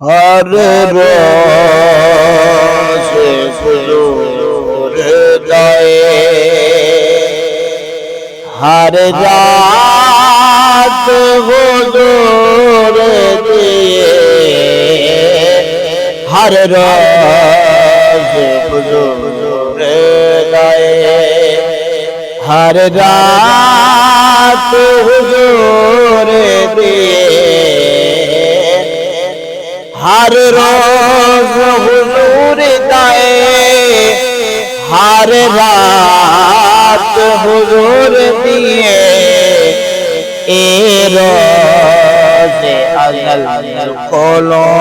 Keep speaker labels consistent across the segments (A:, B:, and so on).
A: ہر روز حضور گئے، ہر رات حضور دیے، ہر روز حضور گئے، ہر رات حضور دیے، ہر روز حضور دائے، ہر رات حضور دیے، اے روز ازل کھولو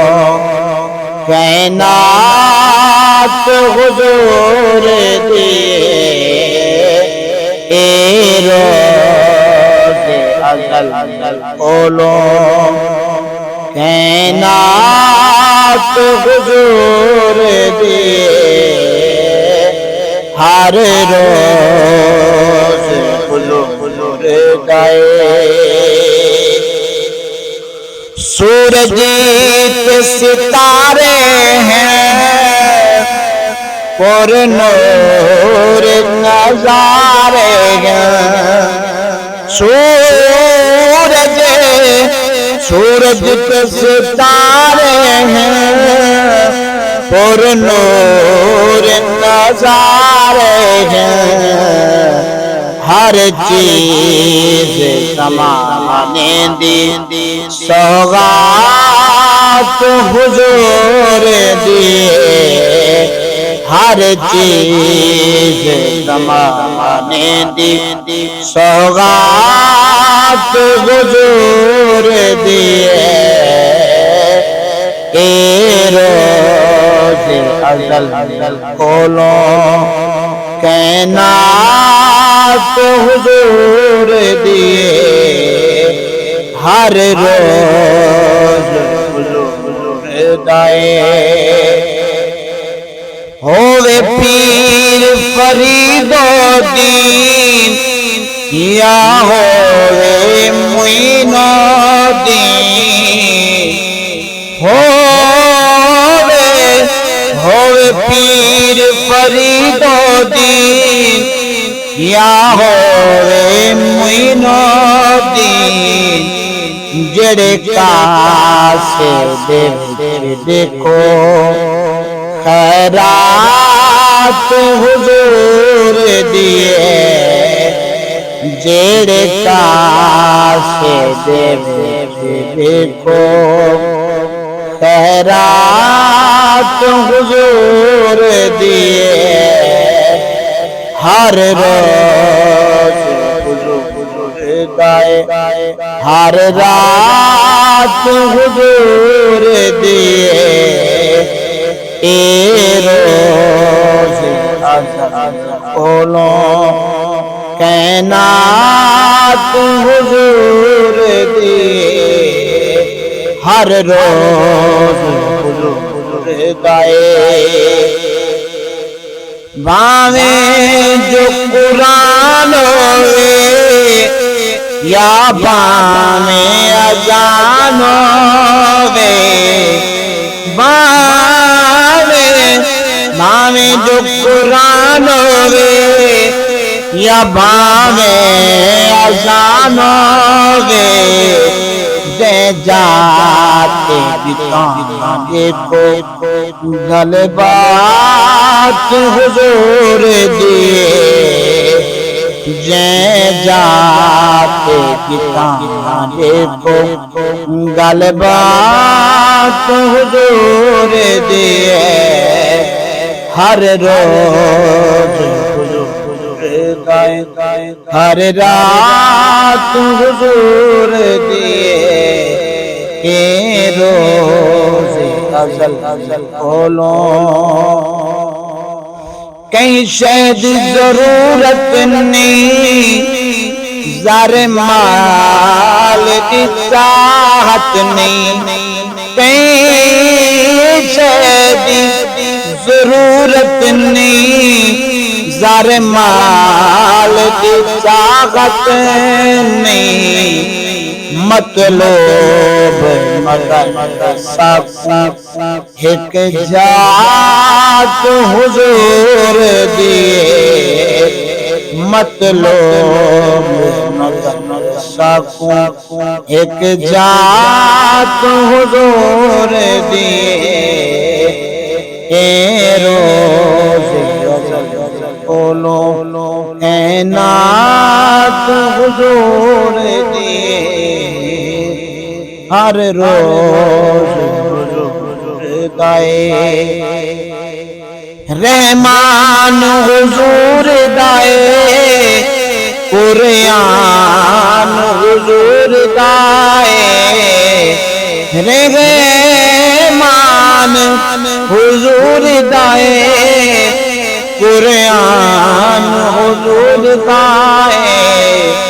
A: کائنات حضور دیے، اے روز ازل کھولو کائنات حضور دیے، ہر روز حضور گئے۔ سورج کے ستارے ہیں پر نور نظارے ہیں، سورج کے ستارے ہیں پر نور نظارے ہیں، ہر چیز زمانے دی سوغات حضور دیے، ہر چیز زمانے دی سوغات حضور دیے، اے روز ازل کھولو کائنات حضور دیے، ہر روز حضور دائے، ہووے پیر فرید و دین یا ہووے معین و دین، ہووے پیر فرید و دین یا ہووے معین و دین، جڑے کاسے دیکھو خیرات حضور دیے، جڑے کاسے دیکھو خیرات حضور دیے، ہر روز حضور گائے، ہر رات حضور دیے، اے روز ازل کھولو کائنات حضور دیے، ہر روز حضور گائے، باویں جو قرآن ہوئے یا باویں اذان ہوئے، باویں جو قرآن ہوئے یا باویں اذان ہوئے، دے جاتے بتانا دیکھو غلبات حضور دیے، جے جاتے بتانا دیکھو غلبات حضور دیے، ہر روز حضور گائے، ہر رات حضور دیے، اے روز ازل کھولو کہیں شہد ضرورت نہیں، زر مال کی چاہت نہیں، کہیں شہد ضرورت نہیں، زر مال کی چاہت نہیں، مطلوب مدد سب ایک جات حضور دیے مطلوب مدد سب ایک جات حضور دیے اے روز بولو کائنات حضور دیے ہر روز دائے رحمان حضور دائے قرآن حضور دائے رحمان حضور دائے قرآن حضور دائے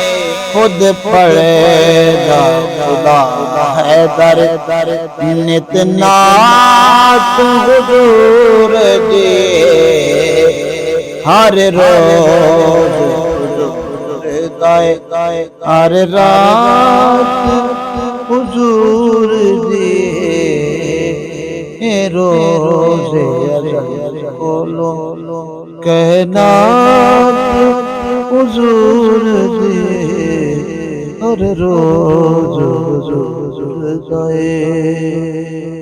A: خود پڑھے گا خدا حیدر نت نعت حضور دیے ہر روز دائے ہر رات حضور دیے روز بولو کائنات حضور دیے ہر روز حضور دائے